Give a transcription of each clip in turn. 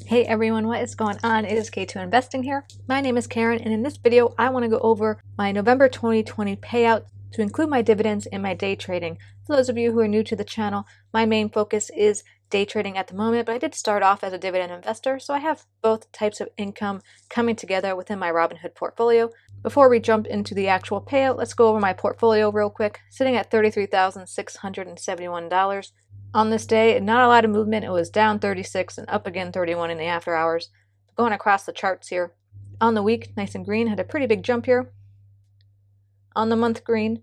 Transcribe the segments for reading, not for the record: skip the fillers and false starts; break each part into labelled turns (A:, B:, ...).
A: Hey everyone, what is going on? It is K2 Investing here. My name is Karen, and in this video, I want to go over my November 2020 payout to include my dividends and my day trading. For those of you who are new to the channel, my main focus is day trading at the moment, but I did start off as a dividend investor, so I have both types of income coming together within my Robinhood portfolio. Before we jump into the actual payout, let's go over my portfolio real quick, sitting at $33,671. On this day, not a lot of movement. It was down 36 and up again 31 in the after hours. Going across the charts here. On the week, nice and green, had a pretty big jump here. On the month, green.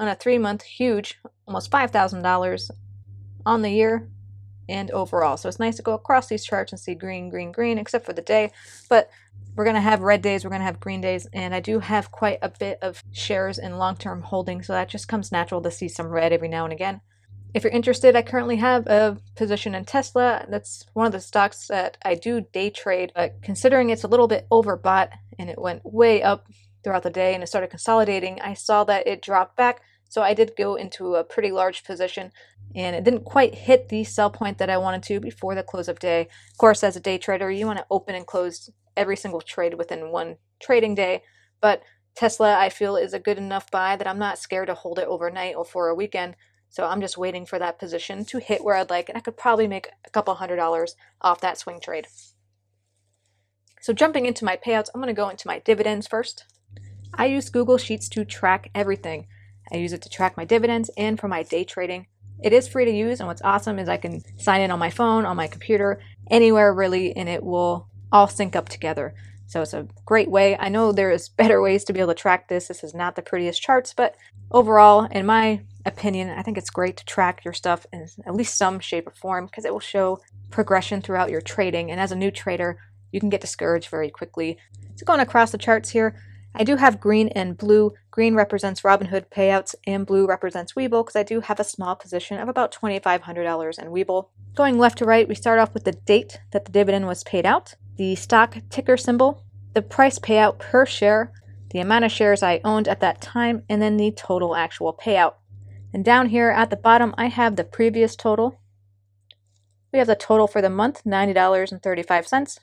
A: On a 3-month, huge, almost $5,000. On the year and overall. So it's nice to go across these charts and see green, green, green, except for the day. But we're going to have red days, we're going to have green days, and I do have quite a bit of shares in long-term holdings, so that just comes natural to see some red every now and again. If you're interested, I currently have a position in Tesla. That's one of the stocks that I do day trade, but considering it's a little bit overbought and it went way up throughout the day and it started consolidating, I saw that it dropped back. So I did go into a pretty large position and it didn't quite hit the sell point that I wanted to before the close of day. Of course, as a day trader, you want to open and close every single trade within one trading day, but Tesla I feel is a good enough buy that I'm not scared to hold it overnight or for a weekend. So I'm just waiting for that position to hit where I'd like, and I could probably make a couple $100 off that swing trade. So jumping into my payouts, I'm going to go into my dividends first. I use Google Sheets to track everything. I use it to track my dividends and for my day trading. It is free to use, and what's awesome is I can sign in on my phone, on my computer, anywhere really, and it will all sync up together. So it's a great way. I know there is better ways to be able to track this. This is not the prettiest charts, but overall, in my opinion, I think it's great to track your stuff in at least some shape or form because it will show progression throughout your trading. And as a new trader, you can get discouraged very quickly. So going across the charts here, I do have green and blue. Green represents Robinhood payouts and blue represents Webull because I do have a small position of about $2,500 in Webull. Going left to right, we start off with the date that the dividend was paid out, the stock ticker symbol, the price payout per share, the amount of shares I owned at that time, and then the total actual payout. And down here at the bottom, I have the previous total. We have the total for the month, $90.35,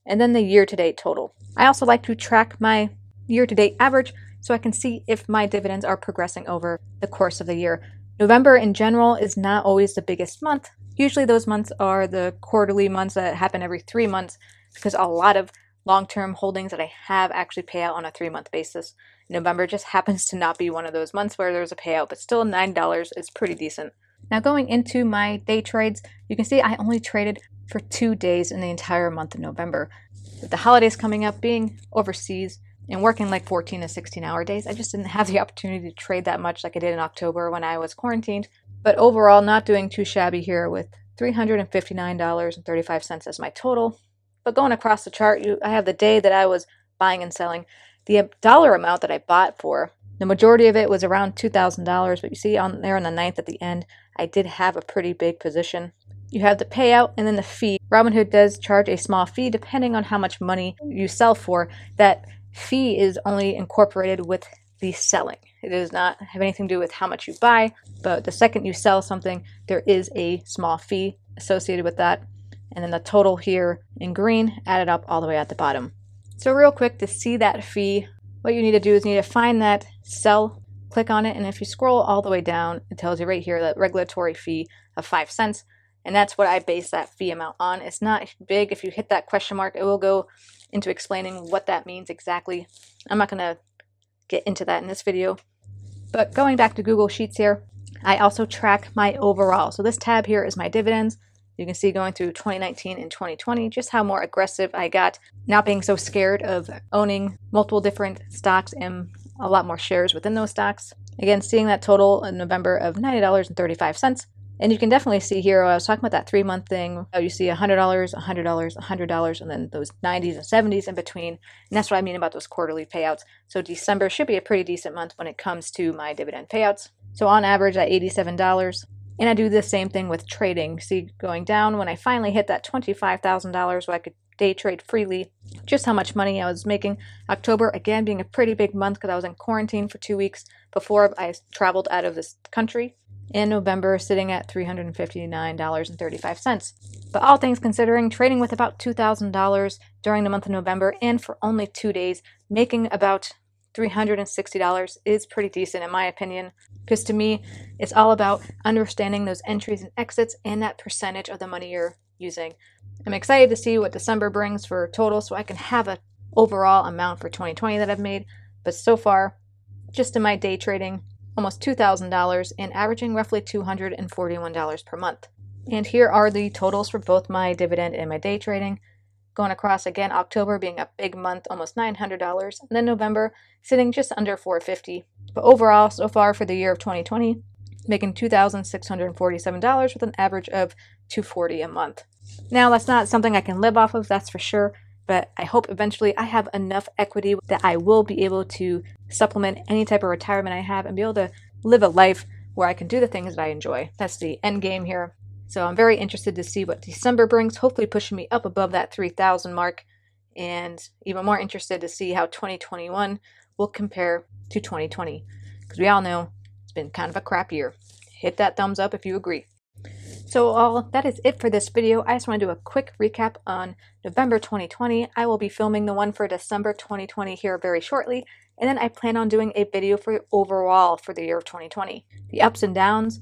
A: and then the year-to-date total. I also like to track my year-to-date average so I can see if my dividends are progressing over the course of the year. November in general is not always the biggest month. Usually those months are the quarterly months that happen every 3 months because a lot of long-term holdings that I have actually pay out on a 3-month basis. November just happens to not be one of those months where there's a payout, but still $9 is pretty decent. Now going into my day trades, you can see I only traded for 2 days in the entire month of November. With the holidays coming up, being overseas and working like 14 to 16-hour days, I just didn't have the opportunity to trade that much like I did in October when I was quarantined. But overall, not doing too shabby here with $359.35 as my total. But going across the chart, I have the day that I was buying and selling. The dollar amount that I bought for, the majority of it was around $2,000, but you see on there on the 9th at the end, I did have a pretty big position. You have the payout and then the fee. Robinhood does charge a small fee depending on how much money you sell for. That fee is only incorporated with the selling. It does not have anything to do with how much you buy, but the second you sell something, there is a small fee associated with that. And then the total here in green added up all the way at the bottom. So real quick, to see that fee, what you need to do is you need to find that sell, click on it, and if you scroll all the way down, it tells you right here that regulatory fee of 5 cents, and that's what I base that fee amount on. It's not big. If you hit that question mark, it will go into explaining what that means exactly. I'm not going to get into that in this video. But going back to Google Sheets here, I also track my overall. So this tab here is my dividends. You can see going through 2019 and 2020, just how more aggressive I got, not being so scared of owning multiple different stocks and a lot more shares within those stocks. Again, seeing that total in November of $90.35. And you can definitely see here, I was talking about that 3-month thing, you see $100, $100, $100, and then those 90s and 70s in between. And that's what I mean about those quarterly payouts. So December should be a pretty decent month when it comes to my dividend payouts. So on average at $87. And I do the same thing with trading. See, going down when I finally hit that $25,000 where I could day trade freely, just how much money I was making. October, again, being a pretty big month because I was in quarantine for 2 weeks before I traveled out of this country. and November sitting at $359.35. But all things considering, trading with about $2,000 during the month of November and for only 2 days, making about $360 is pretty decent in my opinion, because to me, it's all about understanding those entries and exits and that percentage of the money you're using. I'm excited to see what December brings for total so I can have an overall amount for 2020 that I've made, but so far, just in my day trading, almost $2,000 and averaging roughly $241 per month. And here are the totals for both my dividend and my day trading. Going across again, October being a big month, almost $900, and then November sitting just under $450. But overall, so far for the year of 2020, making $2,647 with an average of $240 a month. Now, that's not something I can live off of, that's for sure, but I hope eventually I have enough equity that I will be able to supplement any type of retirement I have and be able to live a life where I can do the things that I enjoy. That's the end game here. So I'm very interested to see what December brings, hopefully pushing me up above that 3,000 mark, and even more interested to see how 2021 will compare to 2020, because we all know it's been kind of a crap year. Hit that thumbs up if you agree. So that is it for this video. I just want to do a quick recap on November 2020. I will be filming the one for December 2020 here very shortly, and then I plan on doing a video for overall for the year of 2020. The ups and downs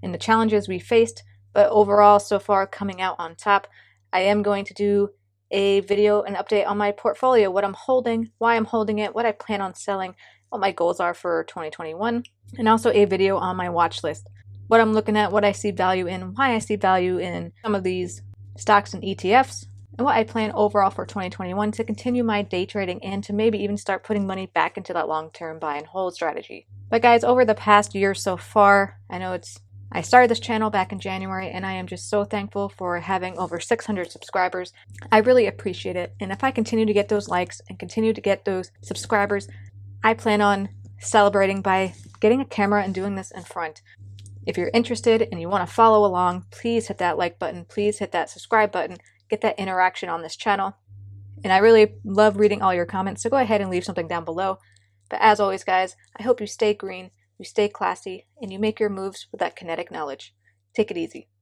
A: and the challenges we faced, but overall so far coming out on top. I am going to do a video, an update on my portfolio, what I'm holding, why I'm holding it, what I plan on selling, what my goals are for 2021, and also a video on my watch list. What I'm looking at, what I see value in, why I see value in some of these stocks and ETFs, and what I plan overall for 2021 to continue my day trading and to maybe even start putting money back into that long-term buy and hold strategy. But guys, over the past year so far, I started this channel back in January, and I am just so thankful for having over 600 subscribers. I really appreciate it, and if I continue to get those likes and continue to get those subscribers, I plan on celebrating by getting a camera and doing this in front. If you're interested and you want to follow along, please hit that like button, please hit that subscribe button, get that interaction on this channel. And I really love reading all your comments, so go ahead and leave something down below. But as always, guys, I hope you stay green, you stay classy, and you make your moves with that kinetic knowledge. Take it easy.